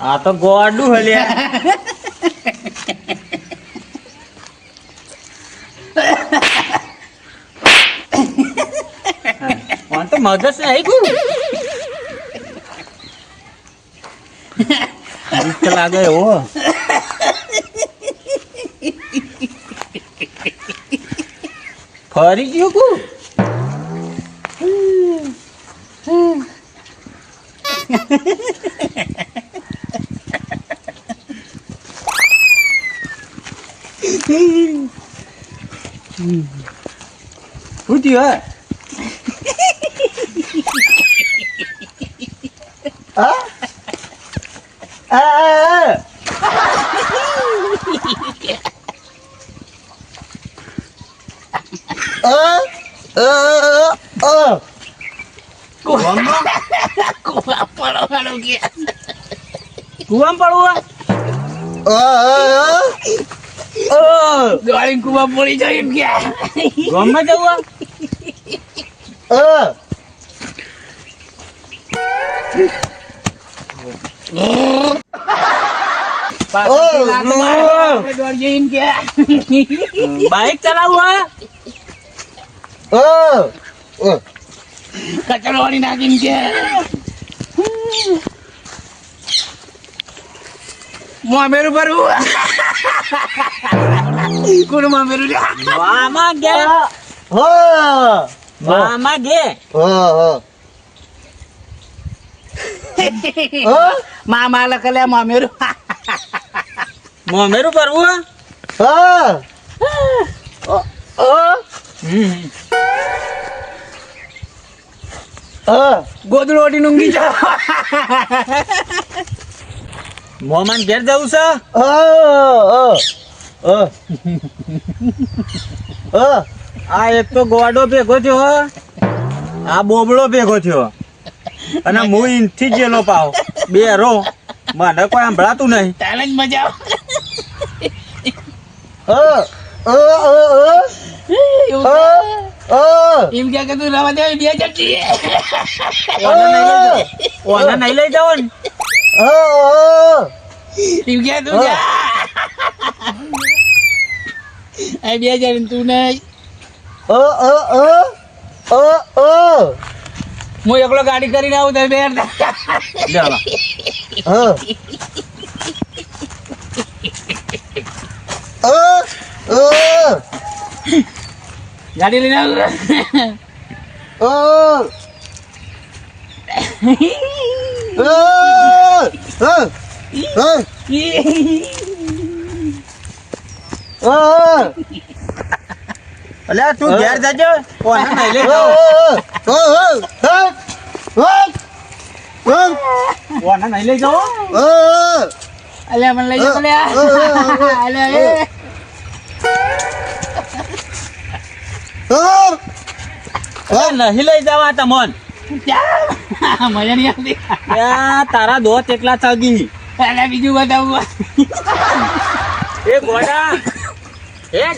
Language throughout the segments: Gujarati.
આ તો ગોડું હલ્યા તો મગજ નહીં ગયું લાગે એવો ફરી ગયું કુ ઉઠી હે કુવામ પડવું ગાડી કુવા પડી જાય એમ ગયા ગામમાં જવું બાઈક ચલાવવું કચરો વાળી નાખીને કે મામેરું ભરવું કોણ મામેરું મામા ગે મામા ગે મામા લખલે મામેરું મામેરું ભરવું ગોદડું ઓઢીને ઊંઘી જાવ મોમાન ઘેર જવું છે આ એક તો ગોડો ભેગો થયો આ બોબડો ભેગો થયો અને હું ઇનથી જ જેલો પાવ બે રો મને કોઈ સંભળાતું નહીં તાલે જ મજા એમ ક્યાં કે તું રવા દે બે જતી ઓને નહીં લઈ જાવ ને એમ ક્યાં તું જા આ બે જણ તું નહીં હું એકલો ગાડી કરીને આવું તો બે ગાડી લઈને આવું અલ્યા તું ઘેર જજો ઓને નહીં લઈ જાવ ઓને નહીં લઈ જાવ અલ્યા મને લઈ જાવ અલ્યા નહીં લઈ જવા તમોન મજા નહીં આવતી તારા દોત એકલા ચાગી અલ્યા બીજું બતાવું એ ગોડા હેડ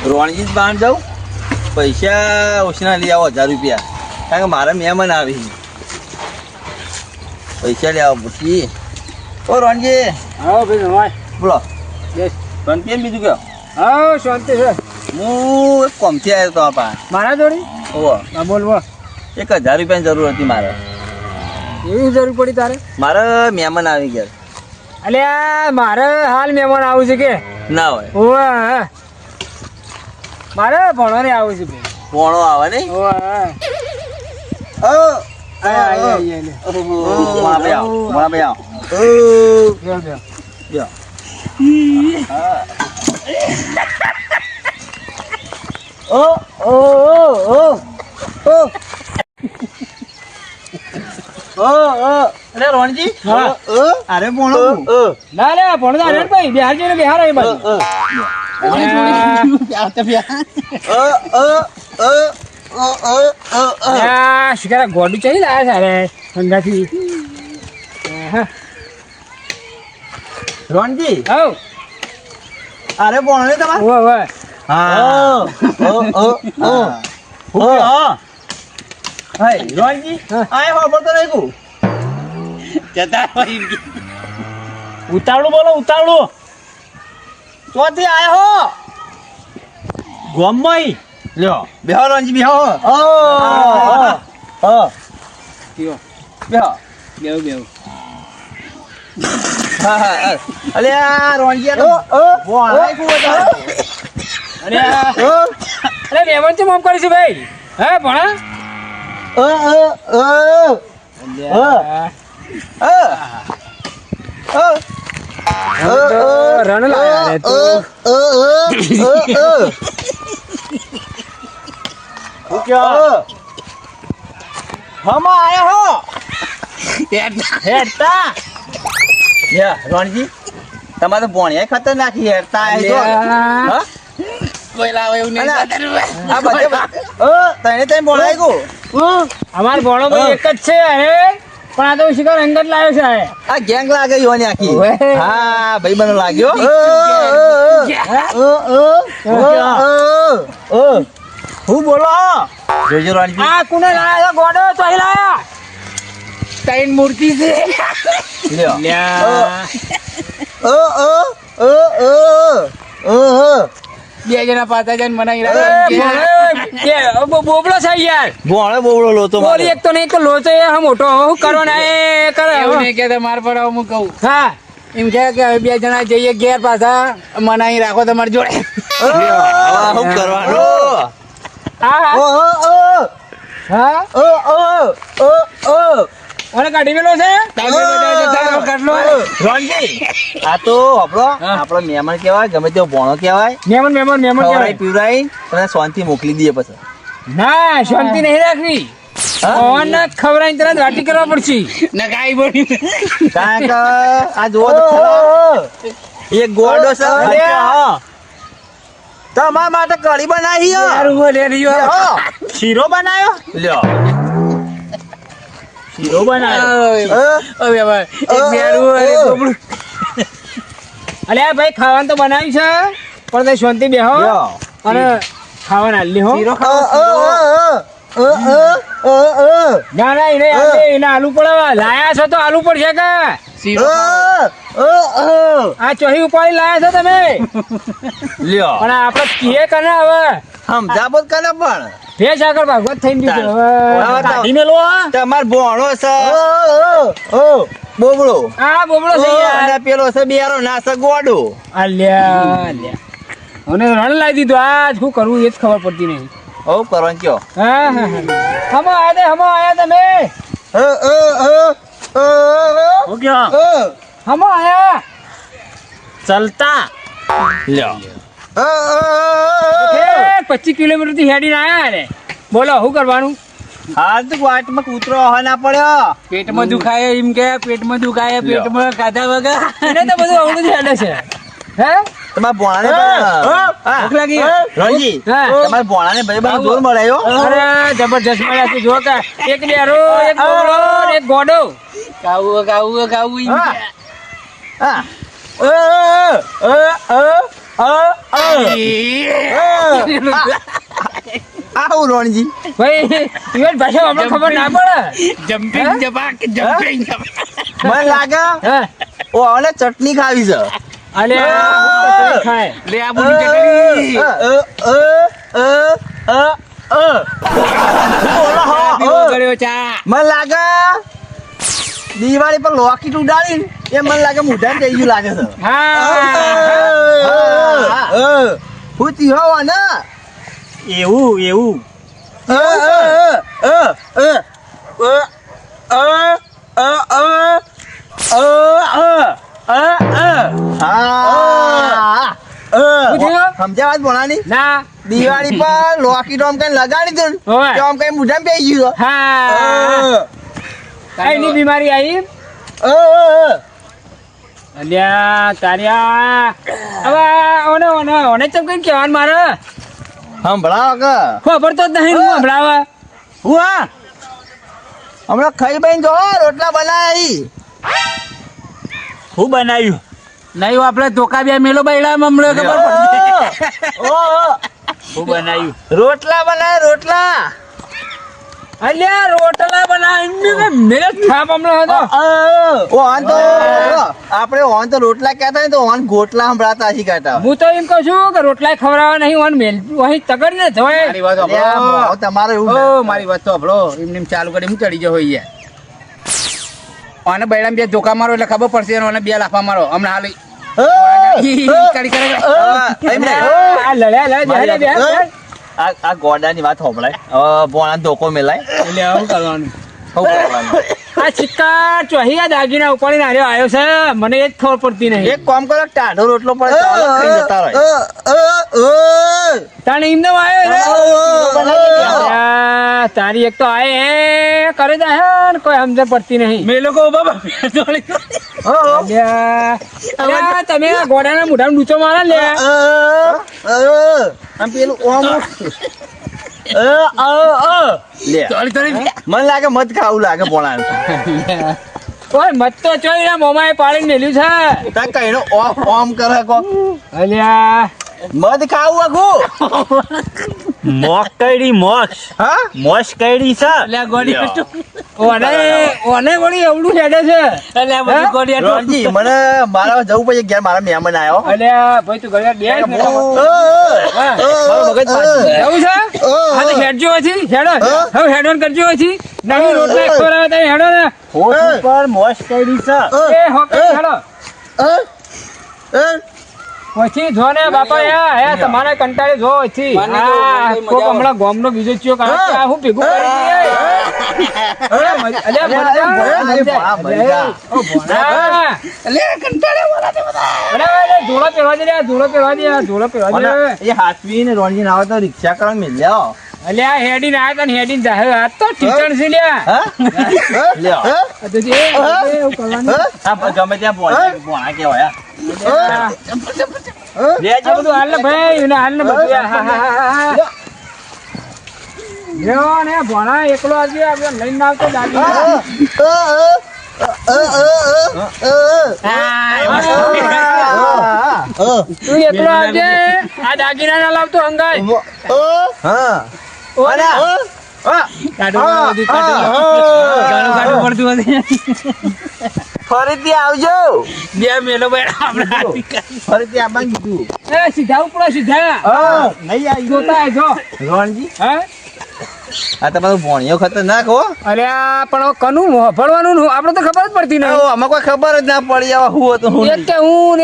રોણજી બાણ જાઉં પૈસા ઓછના લઈ આવો 1000 રૂપિયા કારણ કે મારા મહેમાન આવી પૈસા લઈ આવો પૂછી ઓ રોણજી હા ભાઈ ભાઈ બોલો યસ પણ કેમ બીજું કયો હા શાંતિ છે હું એક કોમથી આવ્યો તો આપા મારા જોડી ઓહો હા બોલ બોલ 1000 રૂપિયાની જરૂર હતી મારે એવી જરૂર પડી તારે મારે મહેમાન આવી ગયા અલ્યા મારે હાલ મહેમાન આવું છે કે ના હોય ઓવા મારે ભણવાને આવું છે પોણો આવે નહીં અરે રોણજી હા. અરે ભણો ના લે ભણો તો હારે ભાઈ બિહાર જઈને બિહાર આવી બાજુ શિકારા ગોડું ચડી લાયા છે અરે સંગાથી રોણજી હવ અરે ભણો ને તમારે ઓવે ઓવે રોણજી આય ખબર તો નહીં ઉતાવળું બોલો ઉતાવળું ચોથી આય હો ગોમઈ લ્યો બેહો રોણજી બેહો કયો બેહો બેવ બેવ અલે આ રોણજી ભણાય કુ બતા અરે અરે મહેમાન છે મોમ કરીશું ભાઈ હે ભણા રણ લાયા રે તું હમ આયા હો હેડતા યા રોણજી તમારે તો ભણ્યા ખતરનાક હેડતા આયા છો હા કોઈ લાવે એવું નહીં આ બધે તને તને ભણાય કો અમાર ભણો ભાઈ એક જ છે અરે પણ આ તો શિકાર અંગત લાવ્યો છે અરે આ ગેંગ લાગે યોની આખી ઓવે. હા ભાઈ મને લાગ્યો હું બોલો જોજો રોણજી આ કોને લાયા છે ગોડો તો અહીં લાયા ત્રણ મૂર્તિ છે લ્યો બે જણા પાતા જણ મનાઈ એ, રહ્યા બોબડો છે યાર ભણે બોબડો લોતો બોલી એક તો નહીં તો લોચો એ હા મોટો હું કરવાના એ કરે એવું નહીં કે માર પર આવું હું કહું હા એમ કે હવે બે જણા જઈએ ઘેર પાછા મનાઈ રાખો તમારી જોડે શું કરવાનું હા હા અને કાઢી મેલો છે રોણજી આ તો આપણો આપણો મહેમાન કહેવાય ગમે તેવો ભણો કહેવાય મહેમાન મહેમાન મહેમાન ખવડાઈ કહેવાય. પીવડાઈ અને શાંતિ મોકલી દઈએ પછી ના શાંતિ નહીં રાખવી પવન ખવડાવીને તરત વાટી કરવા પડશે નગાઈ બોલી કારણ કે આ જુઓ તો ખરા. એક ગોડો છે તમારા માટે કઢી બનાવી હે. લ્યો. શીરો બનાવ્યો લ્યો શીરો બનાવ્યો અલે આ ભાઈ ખાવાનું તો બનાવ્યું છે પણ તે શાંતિ બેહો લ્યો. અને ખાવાનું હાલી હો ના ના એને આલુ પડાવવા લાયા છો તો આલુ પડશે કે આ ચોહી ઉપાડી લાયા છો તમે લ્યો પણ આપણે કીએ કને હવે સમજાવત કરે પણ ભેસ આગળ ભાગવત થઈ ગયું છે હવે હવે તો- કાઢી મેલો આ. તમાર ભણો છે બોબડો આ બોબડો છે યાર અને પેલો છે બેરો ના છે ગોડો અલ્યા અલ્યા અને રણ લાવી દીધું આજ શું કરવું એ જ ખબર પડતી નહીં ઓ કરવાનું કયો હા હા હમો આયા તમે હમો આયા ચલતા લ્યો 25 કિલોમીટર થી હેડીને આયા ને બોલો શું કરવાનું હાલ તો વાટમાં કૂતરો હવા ના પડ્યો પેટમાં દુખાય એમ કે પેટમાં દુખાય પેટમાં ખાધા વગર એને તો બધું અવળું જ હેડે છે હે તમારા ભોણાને ભૂખ લાગી રોજી હા. તમારા ભોણાને ભાઈ ભાઈ જોર મળ્યો અરે જબરજસ્ત મળ્યા છે જો કે એક બેરો એક બોબડો ને એક ગોડો ગાવું એમ હા. કે. હા આવું રોણજી ભાઈ ઇવન ભાષા આપણે ખબર ના પડે જમ્પિંગ હે? જપાક જમ્પિંગ જપાક મને લાગે હે ઓ હવે ચટણી ખાવી છે અલે ખાય લે આ બધી ચટણી પીવો કર્યો ચા મને લાગે દિવાળી પર લોકેટ ઉડાડી એ મને લાગે મુઢા થઈ ગયું લાગે છે હા હું તીહો ને એવું સમજ્યા વાત ભણાની ના દિવાળી પર લોકેટ આમ કઈ લગાડી દઉં હોવે. તો આમ કઈ મુઢા પી ગયું હા કઈની બીમારી આવી અલ્યા તાર્યા હવે ઓને ચમ કઈ કહેવાનું મારે સંભળાવો કે ખબર તો જ નહીં હું હમણાં હું હા હમણાં ખાઈ બઈને જો રોટલા બનાવી હું બનાવ્યું નહીં આપણે ધોકા બે મેલો બૈડા મમલો ખબર પડશે. હું બનાવ્યું રોટલા બનાવ્યા રોટલા અલ્યા રોટલા બનાવીને મેરે થાપ હમણાં હતો આપણે ઓન તો રોટલા કહેતા ને તો ઓન ગોટલા સંભળાતા શીખાતા હું તો એમ કહું છું કે રોટલા ખવડાવવા નહીં ઓન મેલ અહીં તગડ ને જવાય મારી વાત સાંભળો. તમારે એવું ઓ મારી વાત તો સાંભળો એમને એમ ચાલુ કરી હું ચડી ગયો હોય યાર અને બૈડા બે ધોકા મારો એટલે ખબર પડશે અને બે લાફા મારો હમણાં હાલ આ લડ્યા આ ગોડાની વાત સાંભળાય બોણા ધોકો મેલાય એટલે આવું કરવાનું શું કરવાનું? આ સિક્કા ચોહી આ દાગીના ઉપાડીને આવ્યો છે મને એ જ ખબર પડતી નહીં એક કામ કરો ટાઢો રોટલો પડે તો અલગ ખાઈ જતા રહે તાણે એમને આવ્યો તારી એક તો આય હે કરે જા હે ને કોઈ સમજણ પડતી નહીં મેં લોકો બાબા અલ્યા, તમે આ ઘોડાના મોઢામાં ડૂચો મારા લે આમ પેલું ઓમ લે મને લાગે મત ખાવું લાગે પોણા કોઈ મત તો ચોઈ ને મોમાએ પાડીને મેલ્યું છે તા કઈનો ઓમ કરે કો અલ્યા મત ખાવું આગુ મોક કઈડી મોક્ષ હા મોક્ષ કઈડી છે એટલે ગોડી ઓને વળી એવડું હેડે છે એટલે આ બધું ગોડી રોજી મને મારા જવું પડે ઘેર મારા મહેમાન આવ્યો અલ્યા ભાઈ તું ઘરે બે એવું છે હા તો હેડજો હજી હેડો હવે હેડોન કરજો હજી નહીં રોટલા ખવડાવે તો હેડો ને હોઠ પર મોક્ષ કઈડી છે એ હોકે હેડો પછી જો ને બાપા હે તમારે કંટાળે જો પછી આ કોક હમણાં ગોમનો બીજો ચિયો કાઢે આ હું ભેગું કરી દઈએ ધોળો પહેરવા દે એ હાથવી ને રોણજી ના આવે તો રિક્ષા કરવા મિલ્યો અલ્યા હેડીને આયા તા ને હેડીને જાહે આ તો ટીચર છે લ્યા લ્યો તો જે એવું કરવાનું આ ગમે ત્યાં પોણા કેવાય આ બધું હાલ ને ભાઈ એને હાલ ને બધું લ્યો ને ભણા એકલો આજે આપણે લઈને આવતો દાદી તું એકલો આવજે આ દાગીના ના લાવતો હંગાય ફરીથી આવજો બે મેલો બૈડા ફરીથી આવવાનું કીધું સીધા ઉપડો સીધા નહીં આવી જોતા જો રોણજી હે આ તમારું ભણિયો ખતરનાક હો અરે આ પણ કનું ભણવાનું આપણે તો ખબર જ પડતી નહીં આમાં કોઈ ખબર જ ના પડી આવા હું હતું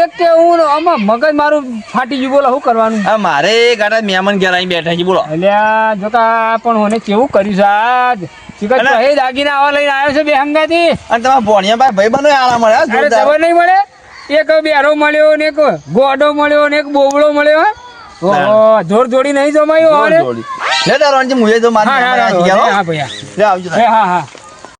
એક કે હું આમાં મગજ મારું ફાટી ગયું બોલો શું કરવાનું આ મારે ગાડા મહેમાન ઘેર આવીને બેઠા છે બોલો અલ્યા જોકા પણ મને કેવું કર્યું છે આજ શિખર તો એ દાગીના આવા લઈને આવ્યો છે બે હંગાથી અને તમારા ભણિયા ભાઈ બનો આળા મળે અરે ખબર નહીં મળે એક બેરો મળ્યો ને એક ગોડો મળ્યો ને એક બોબડો મળ્યો ઓહો જોર જોડી નહીં જમાયું હવે લે તારો મુજે તો મારી હા મહેમાન હા આવી ગયા હો. હા ભૈયા લે આવજો હા હા